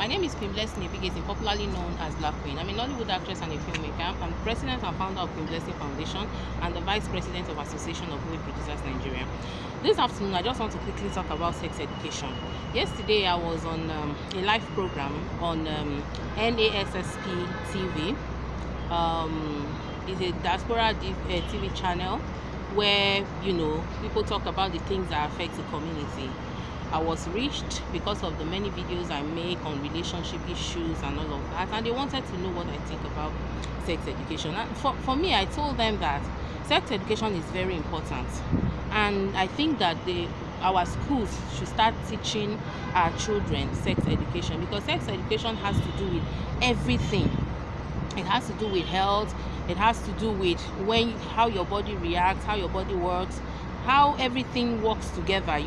My name is Queen Blessing, popularly known as Black Queen. I'm a Nollywood actress and a filmmaker. I'm president and founder of Queen Blessing Foundation and the vice president of Association of Movie Producers Nigeria. This afternoon, I just want to quickly talk about sex education. Yesterday, I was on a live program on NASSP TV. It's a diaspora TV channel where, people talk about the things that affect the community. I was reached because of the many videos I make on relationship issues and all of that, and they wanted to know what I think about sex education. And for me, I told them that sex education is very important, and I think that our schools should start teaching our children sex education, because sex education has to do with everything. It has to do with health, it has to do with how your body reacts, how your body works, how everything works together,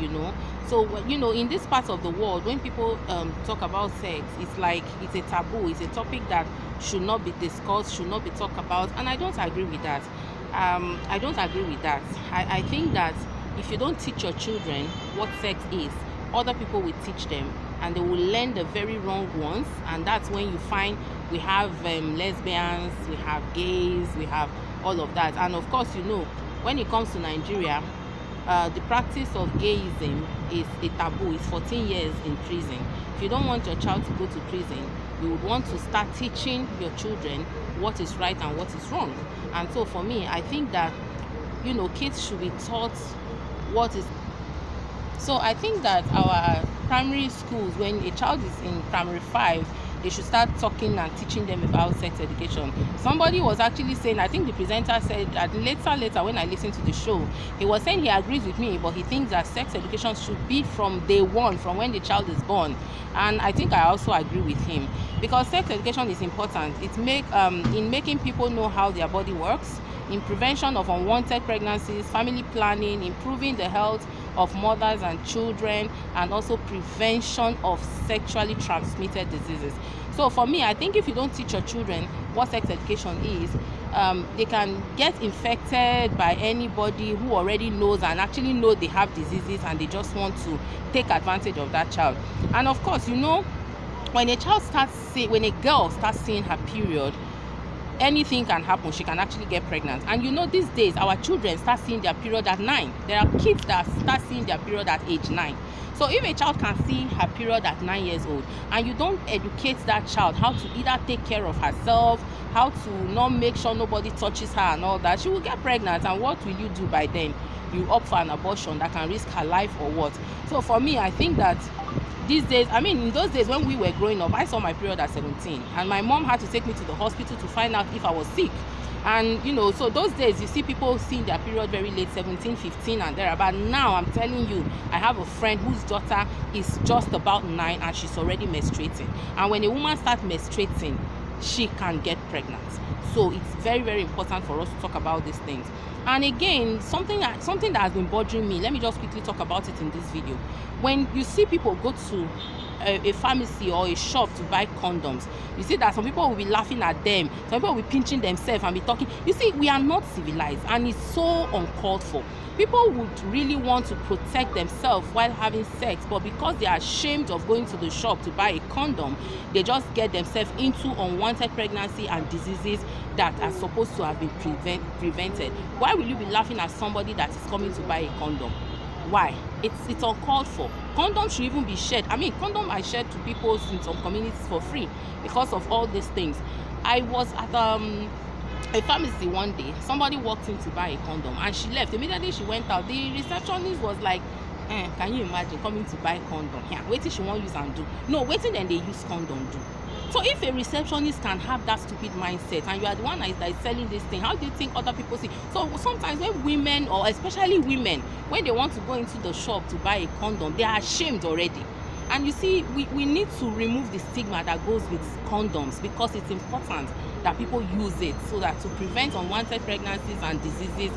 So, in this part of the world, when people talk about sex, it's like it's a taboo. It's a topic that should not be discussed, should not be talked about. And I don't agree with that. I think that if you don't teach your children what sex is, other people will teach them, and they will learn the very wrong ones. And that's when you find we have lesbians, we have gays, we have all of that. And of course, when it comes to Nigeria, the practice of gayism is a taboo. It's 14 years in prison. If you don't want your child to go to prison, you would want to start teaching your children what is right and what is wrong. And so for me, I think that kids should be taught what is. So I think that our primary schools, when a child is in primary 5, they should start talking and teaching them about sex education. Somebody was actually saying, I think the presenter said that later when I listened to the show, he was saying he agrees with me, but he thinks that sex education should be from day one, from when the child is born. And I think I also agree with him, because sex education is important. In making people know how their body works, in prevention of unwanted pregnancies, family planning, improving the health of mothers and children, and also prevention of sexually transmitted diseases. So for me, I think if you don't teach your children what sex education is, they can get infected by anybody who already knows and actually know they have diseases, and they just want to take advantage of that child. And of course, when a girl starts seeing her period, anything can happen. She can actually get pregnant. And these days our children start seeing their period at 9. There are kids that start seeing their period at age 9. So if a child can see her period at 9 years old, and you don't educate that child how to either take care of herself, how to not make sure nobody touches her and all that, she will get pregnant. And what will you do by then? You opt for an abortion that can risk her life or what? So for me, I think that these days, in those days when we were growing up, I saw my period at 17, and my mom had to take me to the hospital to find out if I was sick. And so those days you see people seeing their period very late, 17, 15 and there. But now I'm telling you, I have a friend whose daughter is just about 9 and she's already menstruating. And when a woman starts menstruating, she can get pregnant. So it's very, very important for us to talk about these things. And again, something that has been bothering me, let me just quickly talk about it in this video. When you see people go to a pharmacy or a shop to buy condoms, you see that some people will be laughing at them, some people will be pinching themselves and be talking. You see, we are not civilized, and it's so uncalled for. People would really want to protect themselves while having sex, but because they are ashamed of going to the shop to buy a condom, they just get themselves into unwanted pregnancy and diseases that are supposed to have been prevented. Why will you be laughing at somebody that is coming to buy a condom? Why? It's uncalled for. Condoms should even be shared. Condoms are shared to people in some communities for free because of all these things. I was at a pharmacy one day. Somebody walked in to buy a condom and she left. Immediately she went out. The receptionist was like, can you imagine coming to buy condom? Yeah, waiting she won't use and do. No, waiting then they use condom do. So if a receptionist can have that stupid mindset, and you are the one that is selling this thing, how do you think other people see? So sometimes when women, or especially women, when they want to go into the shop to buy a condom, they are ashamed already. And you see, we need to remove the stigma that goes with condoms, because it's important that people use it so that to prevent unwanted pregnancies and diseases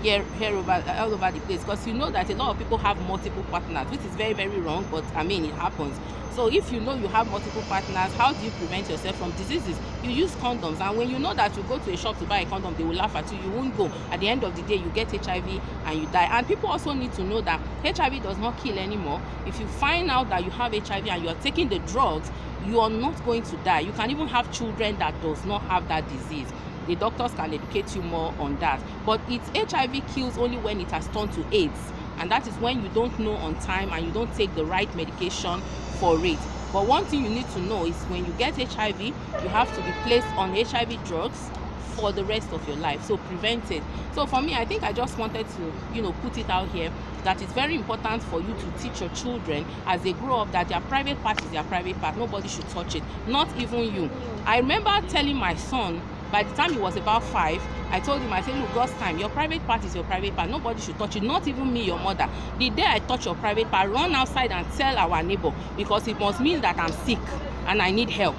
all over the place, because you know that a lot of people have multiple partners, which is very, very wrong, but I mean, it happens. So if you know you have multiple partners, how do you prevent yourself from diseases? You use condoms, and when you know that you go to a shop to buy a condom, they will laugh at you, you won't go. At the end of the day, you get HIV and you die. And people also need to know that HIV does not kill anymore. If you find out that you have HIV and you are taking the drugs, you are not going to die. You can even have children that does not have that disease. The doctors can educate you more on that. But HIV kills only when it has turned to AIDS, and that is when you don't know on time and you don't take the right medication for it. But one thing you need to know is when you get HIV, you have to be placed on HIV drugs for the rest of your life. So prevent it. So for me, I think I just wanted to, put it out here that it's very important for you to teach your children as they grow up that their private part is their private part. Nobody should touch it, not even you. I remember telling my son, by the time he was about 5, I told him, I said, look, God's time, your private part is your private part. Nobody should touch it, not even me, your mother. The day I touch your private part, run outside and tell our neighbor, because it must mean that I'm sick and I need help.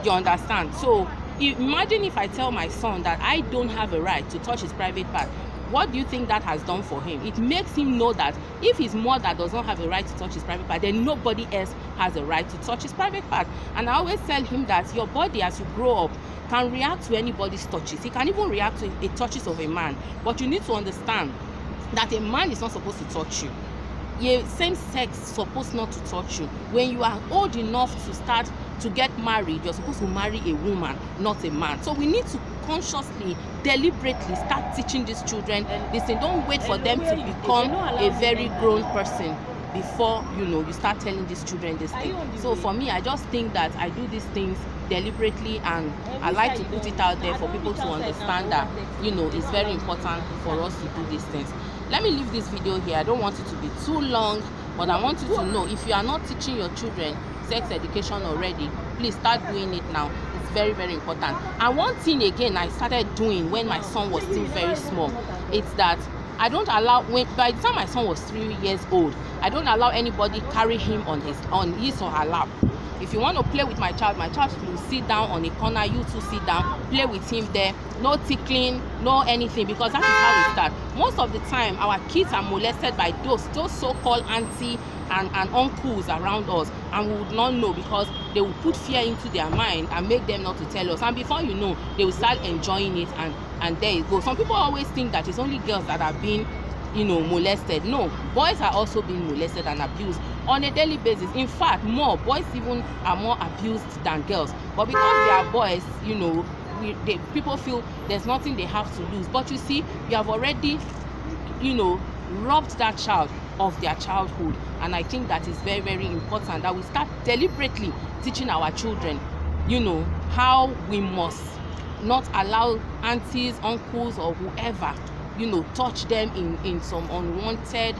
You understand? So imagine if I tell my son that I don't have a right to touch his private part. What do you think that has done for him? It makes him know that if his mother does not have a right to touch his private part, then nobody else has a right to touch his private part. And I always tell him that your body, as you grow up, can react to anybody's touches. It can even react to the touches of a man. But you need to understand that a man is not supposed to touch you. Same sex supposed not to touch you. When you are old enough to start to get married, you're supposed to marry a woman, not a man. So we need to consciously, deliberately start teaching these children this thing. Don't wait for them to become a very grown person before you start telling these children this thing. So for me, I just think that I do these things deliberately, and I like to put it out there for people to understand that it's very important for us to do these things. Let me leave this video here. I don't want it to be too long, but I want you to know, if you are not teaching your children sex education already, please start doing it now. It's very, very important. And one thing again I started doing when my son was still very small, it's that I don't allow, by the time my son was 3 years old, I don't allow anybody carry him on his or her lap. If you want to play with my child will sit down on a corner, you two sit down, play with him there. No tickling, no anything, because that is how we start. Most of the time, our kids are molested by those so-called auntie and uncles around us, and we would not know, because they will put fear into their mind and make them not to tell us. And before you know, they will start enjoying it, and there it goes. Some people always think that it's only girls that are being molested. No, boys are also being molested and abused on a daily basis. In fact, boys even are more abused than girls. But because they are boys, people feel there's nothing they have to lose. But you see, you have already robbed that child of their childhood. And I think that is very, very important that we start deliberately teaching our children how we must not allow aunties, uncles, or whoever touch them in some unwanted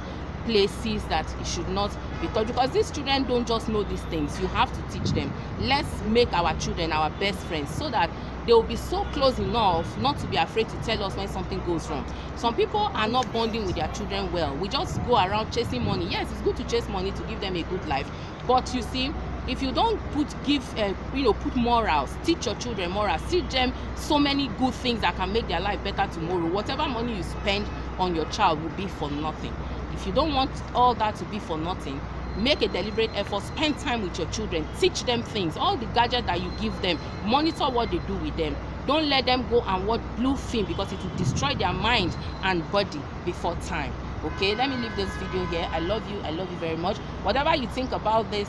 places that it should not be touched, because these children don't just know these things. You have to teach them. Let's make our children our best friends, so that they will be so close enough not to be afraid to tell us when something goes wrong. Some people are not bonding with their children well. We just go around chasing money. Yes, it's good to chase money to give them a good life, but you see, if you don't put morals, teach your children morals, teach them so many good things that can make their life better tomorrow, whatever money you spend on your child will be for nothing. If you don't want all that to be for nothing, make a deliberate effort, spend time with your children, teach them things. All the gadgets that you give them, monitor what they do with them. Don't let them go and watch blue film, because it will destroy their mind and body before time. Okay, let me leave this video here. I love you very much. Whatever you think about this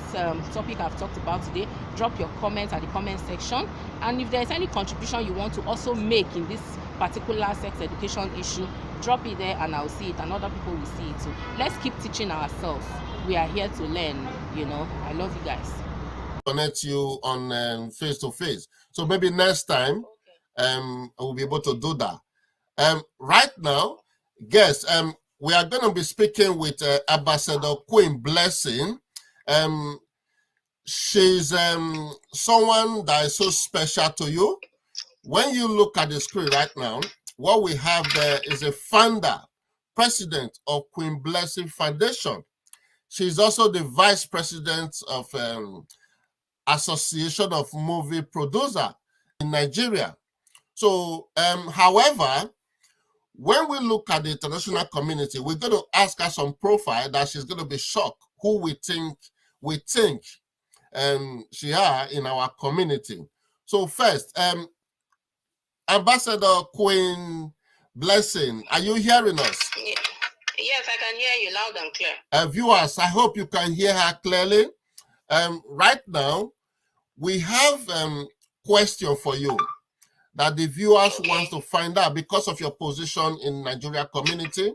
topic I've talked about today, drop your comments at the comment section. And if there's any contribution you want to also make in this particular sex education issue, drop it there and I'll see it, and other people will see it too. Let's keep teaching ourselves. We are here to learn. I love you guys. Connect you on face to face, so maybe next time we'll be able to do that. Right now, guys, we are going to be speaking with Ambassador Queen Blessing. She's someone that is so special to you. When you look at the screen right now, what we have there is a founder, president of Queen Blessing Foundation. She's also the vice president of Association of Movie Producer in Nigeria. So, however, when we look at the international community, we're going to ask her some profile that she's going to be shocked who we think she are in our community. So first, Ambassador Queen Blessing, are you hearing us? Yes, I can hear you loud and clear. Viewers, I hope you can hear her clearly. Right now, we have a question for you that the viewers want to find out because of your position in Nigeria community.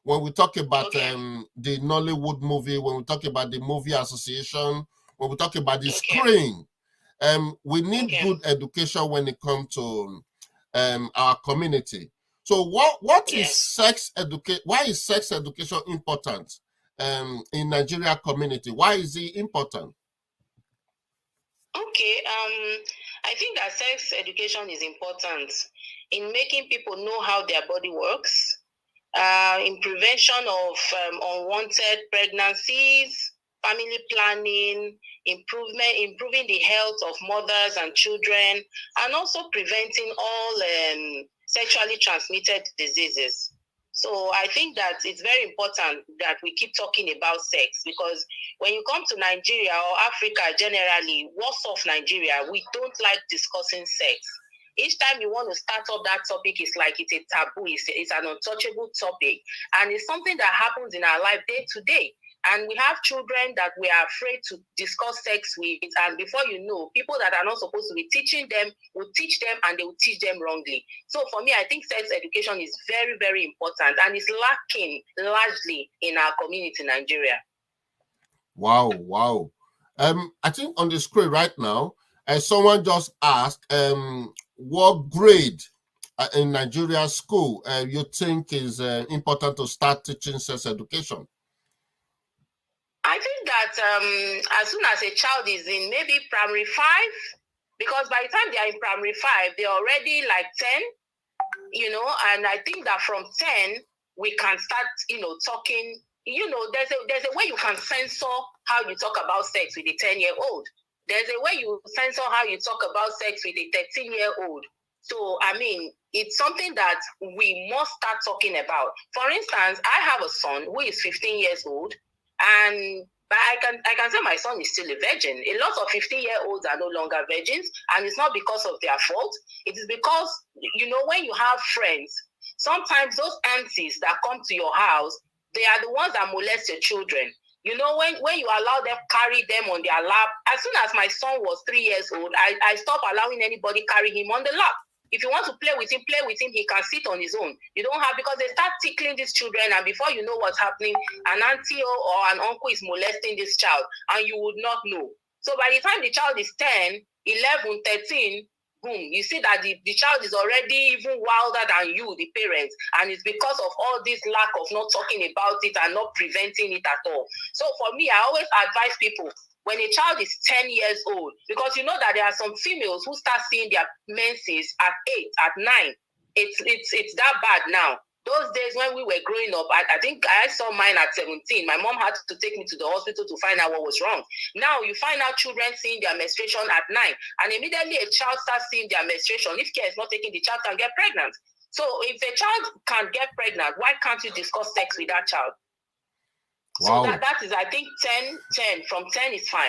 When we talk about the Nollywood movie, when we talk about the movie association, when we talk about the screen, we need good education when it comes to our community. So what is sex education? Why is sex education important in Nigeria community? Why is it important? Okay, I think that sex education is important in making people know how their body works, in prevention of unwanted pregnancies, family planning, improving the health of mothers and children, and also preventing all sexually transmitted diseases. So I think that it's very important that we keep talking about sex, because when you come to Nigeria or Africa generally, worse off Nigeria, we don't like discussing sex. Each time you want to start up that topic, it's like it's a taboo, it's an untouchable topic. And it's something that happens in our life day to day. And we have children that we are afraid to discuss sex with. And before you know, people that are not supposed to be teaching them will teach them, and they will teach them wrongly. So for me, I think sex education is very, very important, and it's lacking largely in our community in Nigeria. Wow. I think on the screen right now, someone just asked what grade in Nigeria school you think is important to start teaching sex education? I think that as soon as a child is in maybe primary 5, because by the time they are in primary 5, they're already like 10, and I think that from 10, we can start, talking, there's a way you can censor how you talk about sex with a 10-year-old. There's a way you censor how you talk about sex with a 13-year-old. So, I mean, it's something that we must start talking about. For instance, I have a son who is 15 years old, and I can say my son is still a virgin. A lot of 15-year-olds are no longer virgins, and it's not because of their fault. It is because, when you have friends, sometimes those aunties that come to your house, they are the ones that molest your children. When you allow them, carry them on their lap, as soon as my son was 3 years old, I stopped allowing anybody carry him on the lap. If you want to play with him, he can sit on his own. You don't have, because they start tickling these children, and before you know what's happening, an auntie or an uncle is molesting this child, and you would not know. So by the time the child is 10, 11, 13, boom, you see that the child is already even wilder than you, the parents, and it's because of all this lack of not talking about it and not preventing it at all. So for me, I always advise people, when a child is 10 years old, because you know that there are some females who start seeing their menses at 8, at 9. It's that bad now. Those days when we were growing up, I think I saw mine at 17. My mom had to take me to the hospital to find out what was wrong. Now you find out children seeing their menstruation at 9, and immediately a child starts seeing their menstruation. If care is not taken, the child can get pregnant. So if a child can get pregnant, why can't you discuss sex with that child? Wow. So that is, I think, 10, from 10 is fine.